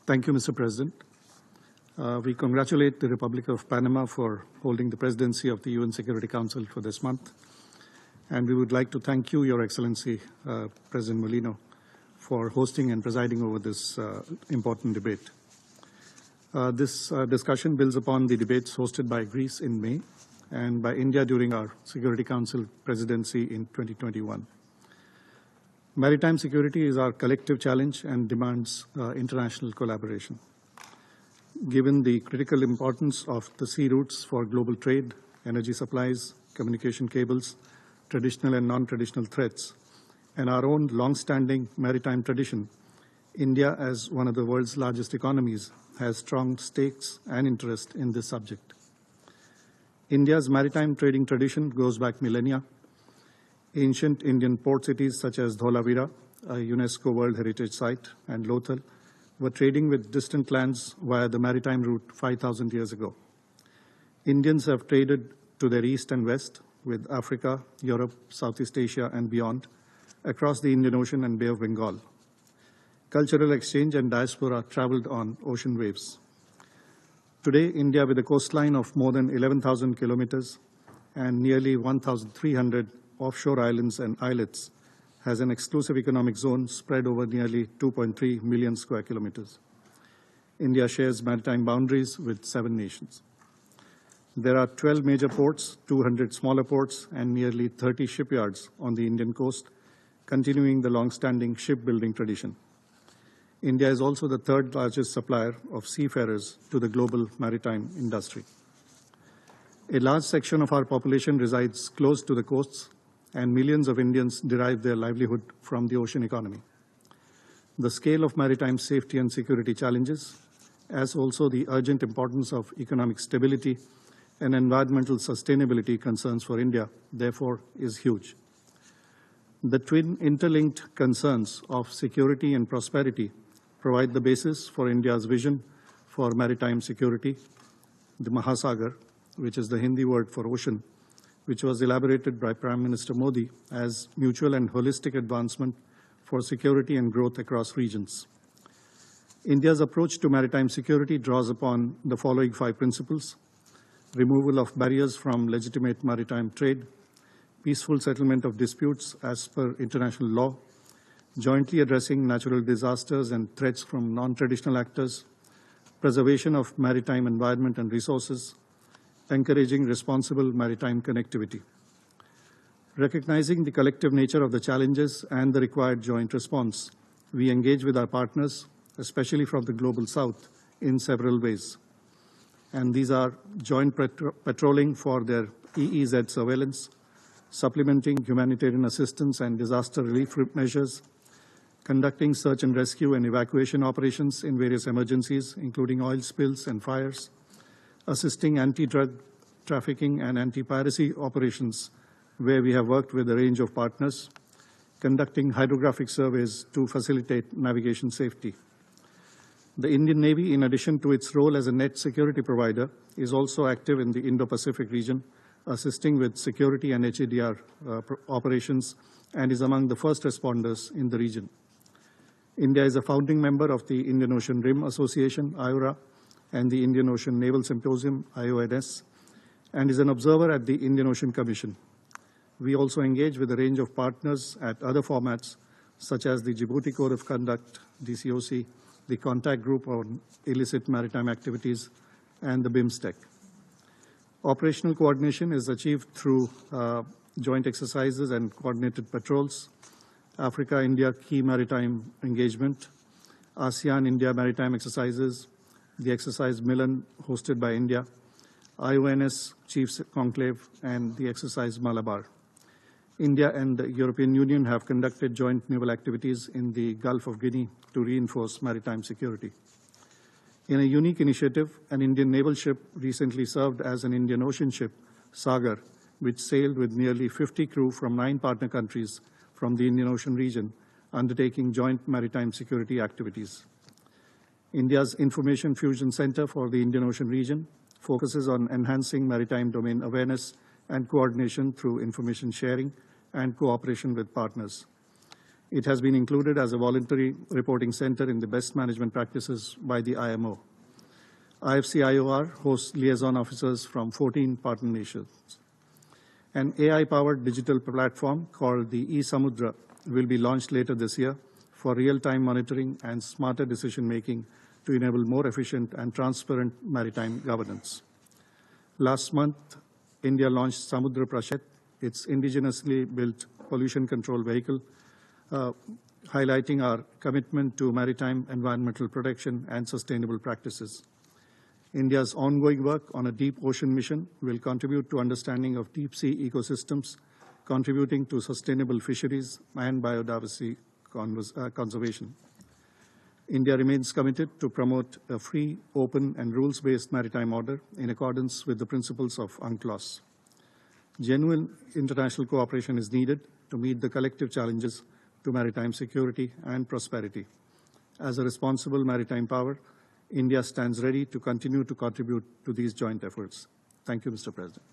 Thank you, Mr. President. We congratulate the Republic of Panama for holding the presidency of the UN Security Council for this month. And we would like to thank you, Your Excellency, President Molino, for hosting and presiding over this important debate. This discussion builds upon the debates hosted by Greece in May and by India during our Security Council presidency in 2021. Maritime security is our collective challenge and demands international collaboration. Given the critical importance of the sea routes for global trade, energy supplies, communication cables, traditional and non-traditional threats, and our own long-standing maritime tradition, India, as one of the world's largest economies, has strong stakes and interest in this subject. India's maritime trading tradition goes back millennia. Ancient Indian port cities such as Dholavira, a UNESCO World Heritage Site, and Lothal were trading with distant lands via the maritime route 5,000 years ago. Indians have traded to their east and west with Africa, Europe, Southeast Asia, and beyond, across the Indian Ocean and Bay of Bengal. Cultural exchange and diaspora traveled on ocean waves. Today, India, with a coastline of more than 11,000 kilometers and nearly 1,300 offshore islands and islets, has an exclusive economic zone spread over nearly 2.3 million square kilometers. India shares maritime boundaries with 7 nations. There are 12 major ports, 200 smaller ports, and nearly 30 shipyards on the Indian coast, continuing the long-standing shipbuilding tradition. India is also the third largest supplier of seafarers to the global maritime industry. A large section of our population resides close to the coasts, and millions of Indians derive their livelihood from the ocean economy. The scale of maritime safety and security challenges, as also the urgent importance of economic stability and environmental sustainability concerns for India, therefore, is huge. The twin interlinked concerns of security and prosperity provide the basis for India's vision for maritime security, the MAHASAGAR, which is the Hindi word for ocean, which was elaborated by Prime Minister Modi as mutual and holistic advancement for security and growth across regions. India's approach to maritime security draws upon the following 5 principles: removal of barriers from legitimate maritime trade, peaceful settlement of disputes as per international law, jointly addressing natural disasters and threats from non-traditional actors, preservation of maritime environment and resources, encouraging responsible maritime connectivity. Recognizing the collective nature of the challenges and the required joint response, we engage with our partners, especially from the Global South, in several ways. And these are joint patrolling for their EEZ surveillance, supplementing humanitarian assistance and disaster relief measures, conducting search and rescue and evacuation operations in various emergencies, including oil spills and fires, assisting anti-drug trafficking and anti-piracy operations, where we have worked with a range of partners, conducting hydrographic surveys to facilitate navigation safety. The Indian Navy, in addition to its role as a net security provider, is also active in the Indo-Pacific region, assisting with security and HADR operations, and is among the first responders in the region. India is a founding member of the Indian Ocean Rim Association, IORA, and the Indian Ocean Naval Symposium, IONS, and is an observer at the Indian Ocean Commission. We also engage with a range of partners at other formats, such as the Djibouti Code of Conduct, DCOC, the Contact Group on Illicit Maritime Activities, and the BIMSTEC. Operational coordination is achieved through joint exercises and coordinated patrols, Africa-India Key Maritime Engagement, ASEAN-India Maritime Exercises, the exercise Milan hosted by India, IONS Chiefs Conclave, and the exercise Malabar. India and the European Union have conducted joint naval activities in the Gulf of Guinea to reinforce maritime security. In a unique initiative, an Indian naval ship recently served as an Indian Ocean ship, Sagar, which sailed with nearly 50 crew from 9 partner countries from the Indian Ocean region, undertaking joint maritime security activities. India's Information Fusion Center for the Indian Ocean region focuses on enhancing maritime domain awareness and coordination through information sharing and cooperation with partners. It has been included as a voluntary reporting center in the best management practices by the IMO. IFC-IOR hosts liaison officers from 14 partner nations. An AI-powered digital platform called the eSamudra will be launched later this year for real-time monitoring and smarter decision-making to enable more efficient and transparent maritime governance. Last month, India launched Samudra Prashet, its indigenously built pollution control vehicle, highlighting our commitment to maritime environmental protection and sustainable practices. India's ongoing work on a deep ocean mission will contribute to understanding of deep-sea ecosystems, contributing to sustainable fisheries and biodiversity conservation. India remains committed to promote a free, open, and rules-based maritime order in accordance with the principles of UNCLOS. Genuine international cooperation is needed to meet the collective challenges to maritime security and prosperity. As a responsible maritime power, India stands ready to continue to contribute to these joint efforts. Thank you, Mr. President.